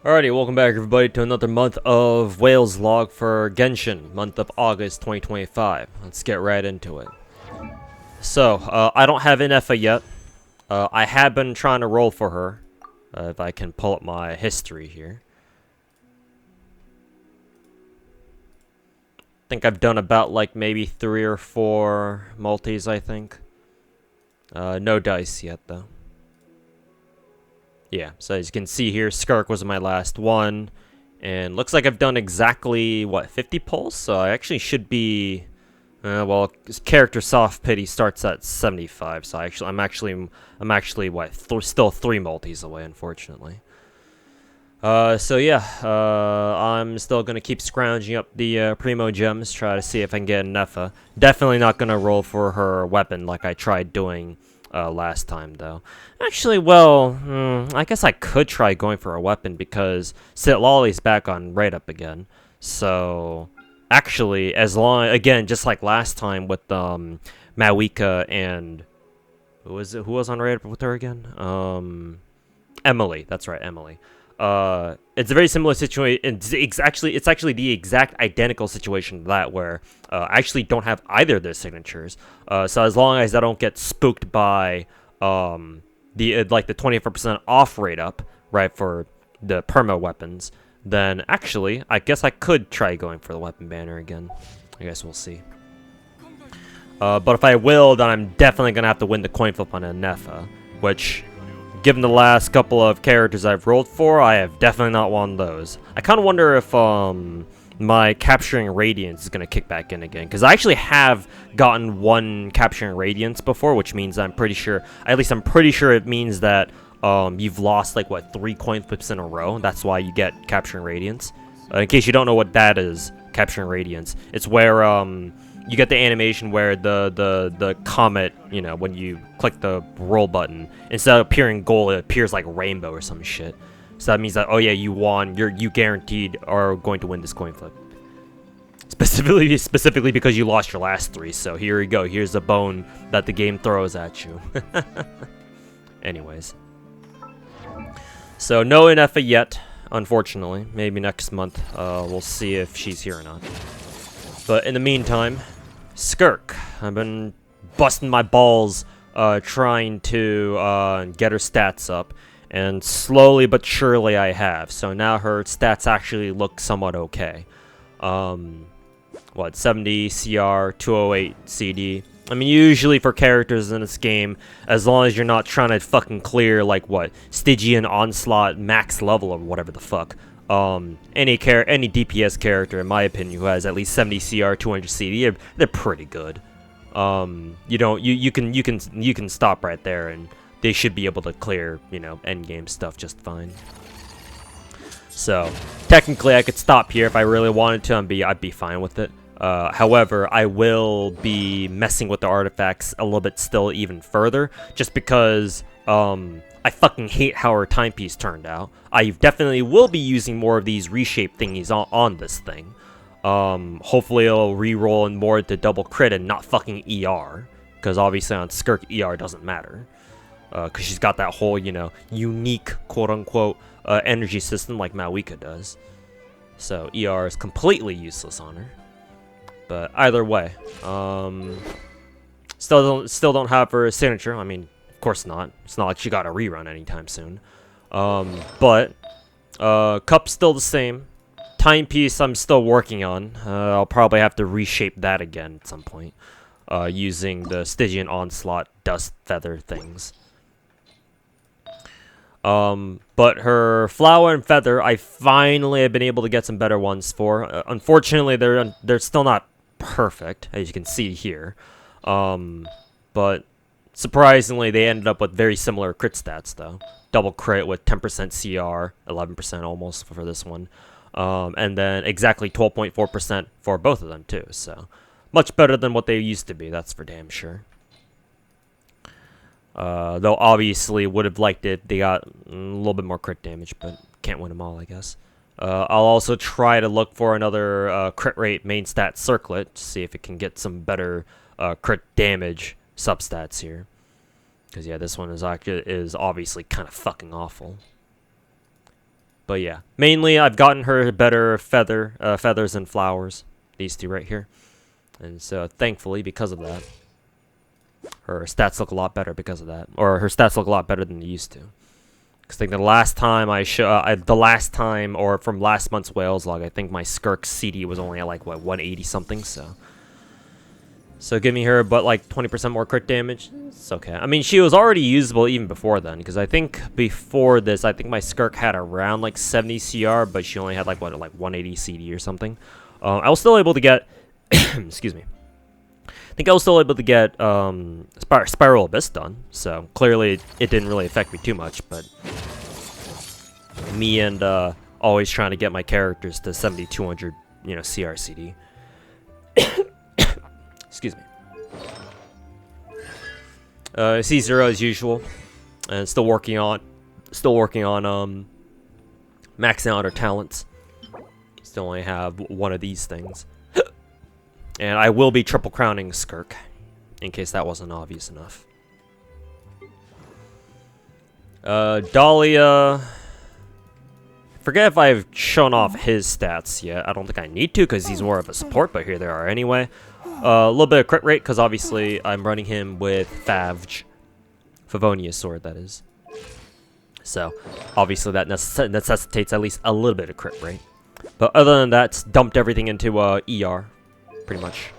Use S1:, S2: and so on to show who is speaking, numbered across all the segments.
S1: Alrighty, welcome back everybody to another month of Wales log for Genshin, month of August 2025. Let's get right into it. So, I don't have Inefa yet. I have been trying to roll for her. If I can pull up my history here. I think I've done about like maybe 3 or 4 multis, I think. No dice yet though. Yeah, so as you can see here, Skirk was my last one. And looks like I've done exactly, what, 50 pulls? So I actually should be... well, character soft pity starts at 75, so I'm actually what, still 3 multis away, unfortunately. So yeah, I'm still gonna keep scrounging up the primo gems, try to see if I can get a Nefa. Definitely not gonna roll for her weapon like I tried doing last time, though. Actually, well, I guess I could try going for a weapon because Sitlali's back on right up again. So, actually, as long again, just like last time with Mawika and who was on right up with her again? Emily. That's right, Emily. It's a very similar situation. It's actually the exact identical situation to that where I actually don't have either of their signatures. So as long as I don't get spooked by the 24% off rate up, right, for the perma weapons, then actually I guess I could try going for the weapon banner again. I guess we'll see. But if I will, then I'm definitely gonna have to win the coin flip on a Nefa, which, given the last couple of characters I've rolled for, I have definitely not won those. I kind of wonder if my Capturing Radiance is going to kick back in again. Because I actually have gotten one Capturing Radiance before, which means I'm pretty sure it means that you've lost, like, what, 3 coin flips in a row. That's why you get Capturing Radiance. In case you don't know what that is, Capturing Radiance. It's where you get the animation where the comet, you know, when you click the roll button, instead of appearing gold, it appears like rainbow or some shit. So that means that, oh yeah, you won. You guaranteed are going to win this coin flip. Specifically because you lost your last 3. So here you go. Here's the bone that the game throws at you. Anyways. So no Inefa yet, unfortunately. Maybe next month. We'll see if she's here or not. But in the meantime, Skirk. I've been busting my balls trying to get her stats up. And slowly but surely I have. So now her stats actually look somewhat okay. What, 70 CR, 208 CD. I mean, usually for characters in this game, as long as you're not trying to fucking clear, like, what, Stygian Onslaught max level or whatever the fuck. Any DPS character, in my opinion, who has at least 70 CR, 200 CD, they're pretty good. You can stop right there, and they should be able to clear, you know, endgame stuff just fine. So technically, I could stop here if I really wanted to, and I'd be fine with it. However, I will be messing with the artifacts a little bit still even further, just because I fucking hate how her timepiece turned out. I definitely will be using more of these reshape thingies on this thing. Hopefully it'll re-roll in more to double crit and not fucking ER, because obviously on Skirk ER doesn't matter, because she's got that whole, you know, unique quote-unquote energy system like Mawika does. So ER is completely useless on her. But either way, still don't have her signature. I mean, of course not. It's not like she got a rerun anytime soon. But cup's still the same. Timepiece I'm still working on. I'll probably have to reshape that again at some point, using the Stygian Onslaught dust feather things. But her flower and feather, I finally have been able to get some better ones for. Unfortunately, they're still not perfect, as you can see here. But surprisingly, they ended up with very similar crit stats, though. Double crit with 10% CR, 11% almost for this one. And then exactly 12.4% for both of them, too. So, much better than what they used to be, that's for damn sure. Though obviously would have liked it. They got a little bit more crit damage, but can't win them all, I guess. I'll also try to look for another crit rate main stat circlet to see if it can get some better crit damage substats here. Because yeah, this one is obviously kind of fucking awful. But yeah, mainly I've gotten her better feathers and flowers. These two right here. And so thankfully, because of that, her stats look a lot better because of that. Or her stats look a lot better than they used to. Because I think the last time or from last month's Wales log, I think my Skirk CD was only at like, what, 180 something, So giving her but like 20% more crit damage, it's okay. I mean, she was already usable even before then, because I think before this, I think my Skirk had around like 70 CR, but she only had like, what, like 180 CD or something. I was still able to get, excuse me. I think I was still able to get Spiral Abyss done, so clearly it didn't really affect me too much, but me and always trying to get my characters to 7,200, you know, CR CD. Excuse me. C0 as usual, and still working on maxing out her talents. Still only have one of these things, and I will be triple crowning Skirk, in case that wasn't obvious enough. Dahlia. Forget if I've shown off his stats yet. I don't think I need to because he's more of a support, but here they are anyway. A little bit of crit rate because obviously I'm running him with Favonia's sword, that is. So obviously that necessitates at least a little bit of crit rate. But other than that, dumped everything into ER, pretty much.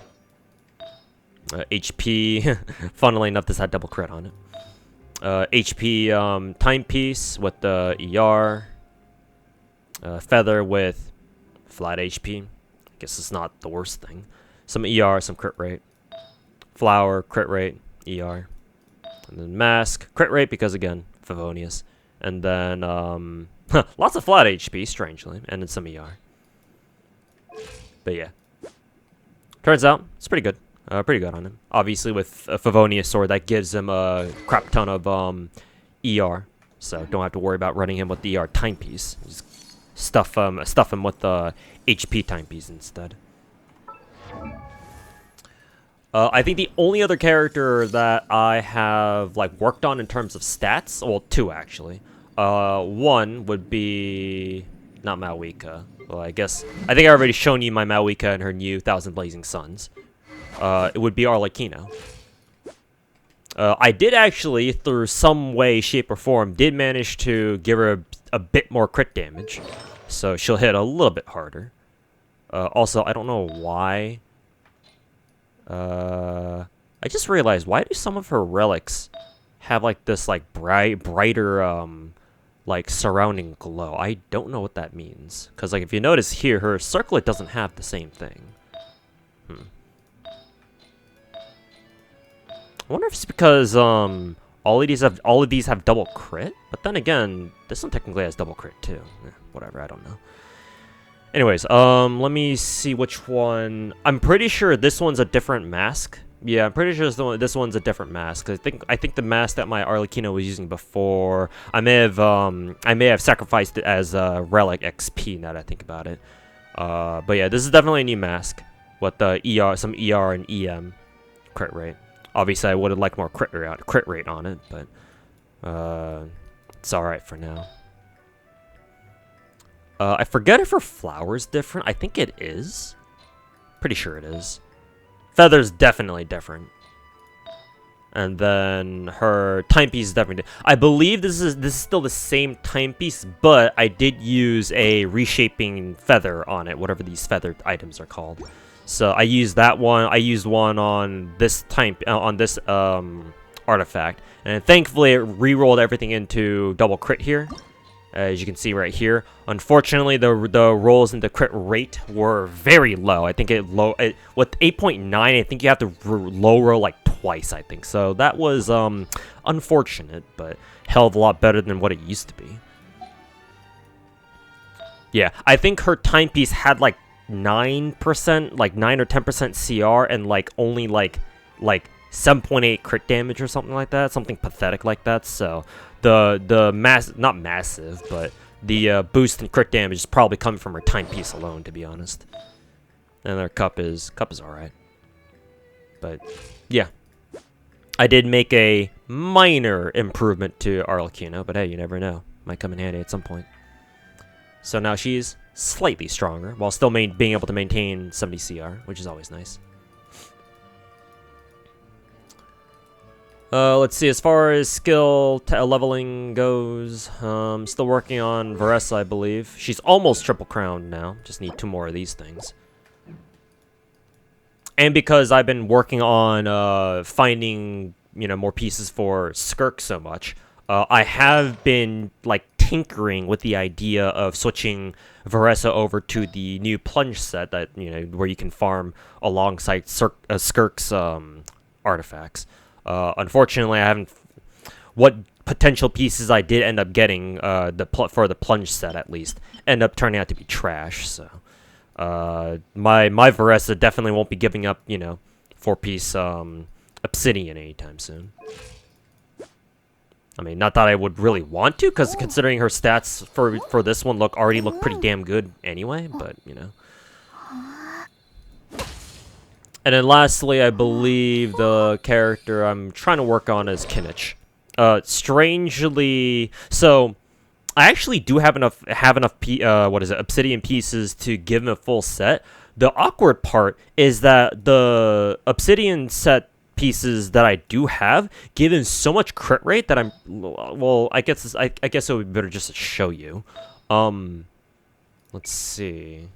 S1: HP, funnily enough, this had double crit on it. HP timepiece with the ER. Feather with flat HP. I guess it's not the worst thing. Some ER, some crit rate. Flower, crit rate, ER. And then mask, crit rate because again, Favonius. And then lots of flat HP, strangely, and then some ER. But yeah. Turns out, it's pretty good. Pretty good on him. Obviously with a Favonius sword, that gives him a crap ton of ER. So don't have to worry about running him with the ER timepiece. Just stuff him with the HP timepiece instead. I think the only other character that I have like worked on in terms of stats, well, two actually. One would be not Malwika. Well, I think I already shown you my Malwika and her new 1,000 Blazing Suns. It would be Arlecchino. I did actually, through some way, shape, or form, did manage to give her a bit more crit damage. So she'll hit a little bit harder. Also, I don't know why. I just realized, why do some of her relics have like this like brighter like surrounding glow? I don't know what that means. Because like if you notice here, her circlet doesn't have the same thing. I wonder if it's because all of these have double crit, but then again, this one technically has double crit too. Whatever, I don't know. Anyways, let me see which one. I'm pretty sure this one's a different mask. Yeah, I'm pretty sure this one's a different mask. I think the mask that my Arlecchino was using before, I may have sacrificed it as relic XP now that I think about it. But yeah, this is definitely a new mask with the some ER and EM crit rate. Obviously, I would have liked more crit rate on it, but it's alright for now. I forget if her flower's different. I think it is. Pretty sure it is. Feather's definitely different. And then her timepiece is definitely I believe this is still the same timepiece, but I did use a reshaping feather on it, whatever these feathered items are called. So I used that one. I used one on this artifact, and thankfully it re-rolled everything into double crit here, as you can see right here. Unfortunately, the rolls into crit rate were very low. I think with 8.9. I think you have to low roll like twice. I think so. That was unfortunate, but hell of a lot better than what it used to be. Yeah, I think her timepiece had like 9%, like 9 or 10% CR, and like only like 7.8 crit damage or something like that, something pathetic like that. So not massive, but the boost in crit damage is probably coming from her timepiece alone, to be honest. And her cup is alright. But yeah, I did make a minor improvement to Arlecchino, but hey, you never know, might come in handy at some point. So now she's slightly stronger, while still being able to maintain 70 CR, which is always nice. Let's see, as far as skill leveling goes, still working on Veressa, I believe. She's almost triple crowned now. Just need 2 more of these things. And because I've been working on finding, you know, more pieces for Skirk so much, I have been like tinkering with the idea of switching Veressa over to the new plunge set that, you know, where you can farm alongside Skirk's artifacts. Unfortunately, I haven't. What potential pieces I did end up getting, for the plunge set at least, end up turning out to be trash. So, my Veressa definitely won't be giving up, you know, 4-piece obsidian anytime soon. I mean, not that I would really want to, because considering her stats for this one already look pretty damn good anyway. But you know. And then lastly, I believe the character I'm trying to work on is Kinich. Strangely, so I actually do have enough obsidian pieces to give him a full set. The awkward part is that the obsidian set pieces that I do have give him so much crit rate that I guess it would be better just to show you. Let's see.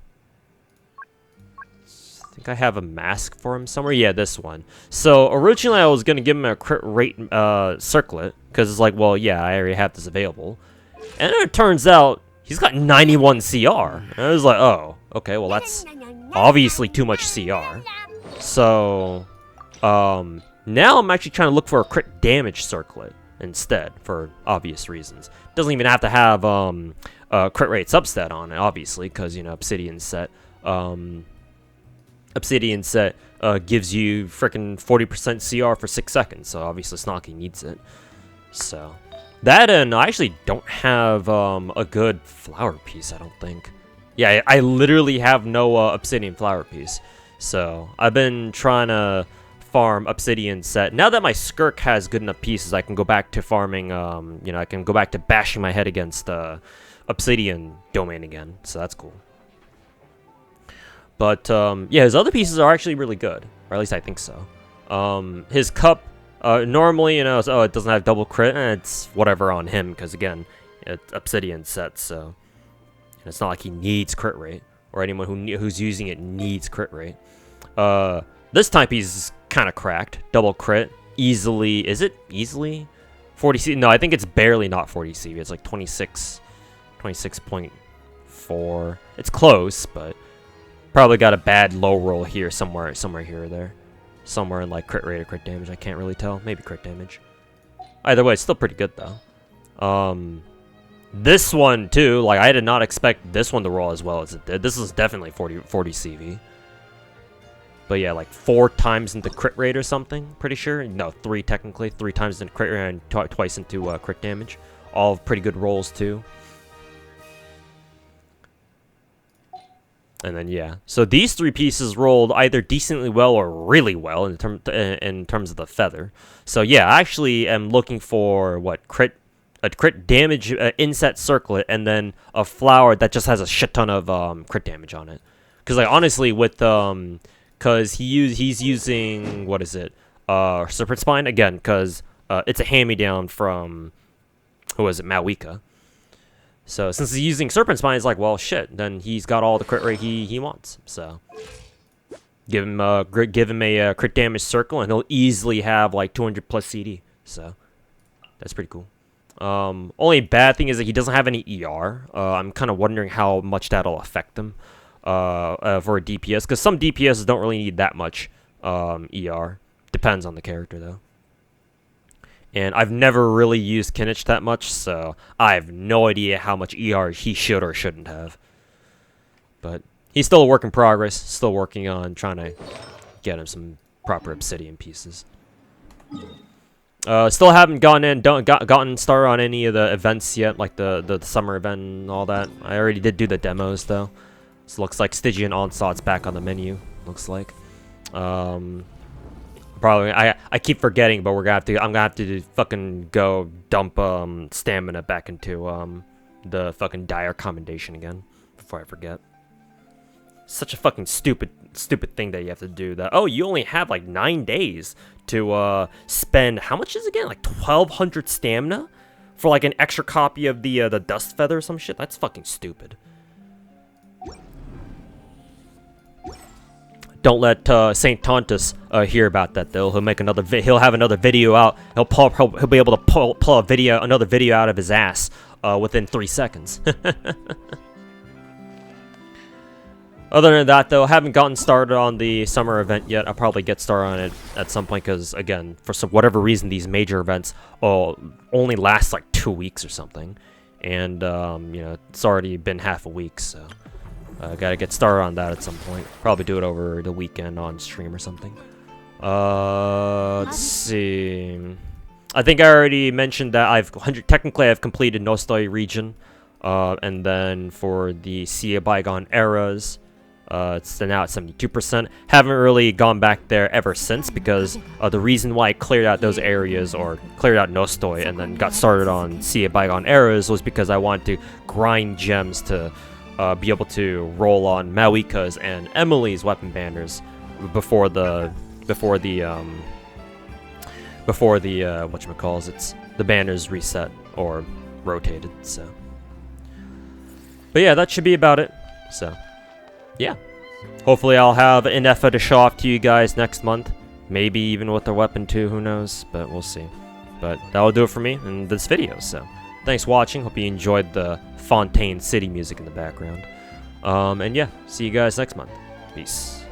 S1: I think I have a mask for him somewhere. Yeah, this one. So originally I was gonna give him a crit rate circlet because it's like, well, yeah, I already have this available, and then it turns out he's got 91 CR. And I was like, oh, okay, well that's obviously too much CR. So now I'm actually trying to look for a crit damage circlet instead for obvious reasons. Doesn't even have to have crit rate substat on it, obviously, because you know Obsidian set. Obsidian set gives you frickin' 40% CR for 6 seconds, so obviously Snocky needs it. So, that and I actually don't have a good flower piece, I don't think. Yeah, I literally have no Obsidian flower piece. So, I've been trying to farm Obsidian set. Now that my Skirk has good enough pieces, I can go back to farming, you know, I can go back to bashing my head against Obsidian domain again, so that's cool. But, yeah, his other pieces are actually really good. Or at least I think so. His cup, normally, you know, it doesn't have double crit, and it's whatever on him, because, again, it's Obsidian set, so it's not like he needs crit rate, or anyone who's using it needs crit rate. This time piece is kind of cracked. Double crit. Easily, is it easily? 40 CV? No, I think it's barely not 40 CV. It's like 26.4. It's close, but probably got a bad low roll here, somewhere here or there. Somewhere in like crit rate or crit damage, I can't really tell. Maybe crit damage. Either way, it's still pretty good though. This one too, like I did not expect this one to roll as well as it did. This is definitely 40 CV. But yeah, like 4 times into crit rate or something, pretty sure. No, 3 technically. 3 times into crit rate and twice into crit damage. All pretty good rolls too. And then yeah, so these 3 pieces rolled either decently well or really well in terms of the feather. So yeah, I actually am looking for a crit damage inset circlet, and then a flower that just has a shit ton of crit damage on it. Because like honestly, with because he's using what is it, Serpent Spine again, because it's a hand-me-down from who was it, Mawika. So since he's using Serpent Spine, it's like, well, shit. Then he's got all the crit rate he wants. So give him a crit damage circle, and he'll easily have like 200 plus CD. So that's pretty cool. Only bad thing is that he doesn't have any ER. I'm kind of wondering how much that'll affect him for a DPS, because some DPSs don't really need that much ER. Depends on the character though. And I've never really used Kinich that much, so I have no idea how much ER he should or shouldn't have. But he's still a work in progress, still working on trying to get him some proper obsidian pieces. Still haven't gotten started on any of the events yet, like the summer event and all that. I already did do the demos though. So looks like Stygian Onslaught's back on the menu, looks like. Probably I keep forgetting, but I'm gonna have to fucking go dump stamina back into the fucking dire commendation again before I forget. Such a fucking stupid thing that you have to do. That, oh, you only have like 9 days to spend, how much is it again? Like 1,200 stamina for like an extra copy of the dust feather or some shit. That's fucking stupid. Don't let Saint Tontus hear about that though. He'll make another. He'll have another video out. He'll be able to pull another video out of his ass within 3 seconds. Other than that, though, I haven't gotten started on the summer event yet. I'll probably get started on it at some point because, again, for whatever reason, these major events only last like 2 weeks or something, and you know, it's already been half a week, so I gotta get started on that at some point. Probably do it over the weekend on stream or something. Let's see. I think I already mentioned that technically I've completed Nostoi region, and then for the Sea of Bygone Eras. It's now at 72%. Haven't really gone back there ever since because the reason why I cleared out those areas or cleared out Nostoi and then got started on Sea of Bygone Eras was because I wanted to grind gems to be able to roll on Mawika's and Emily's weapon banners before the whatchamacalls, the banners reset or rotated. So, but yeah, that should be about it. So. Yeah, hopefully I'll have enough to show off to you guys next month. Maybe even with the weapon too, who knows, but we'll see. But that'll do it for me in this video, so thanks for watching. Hope you enjoyed the Fontaine City music in the background. And yeah, see you guys next month. Peace.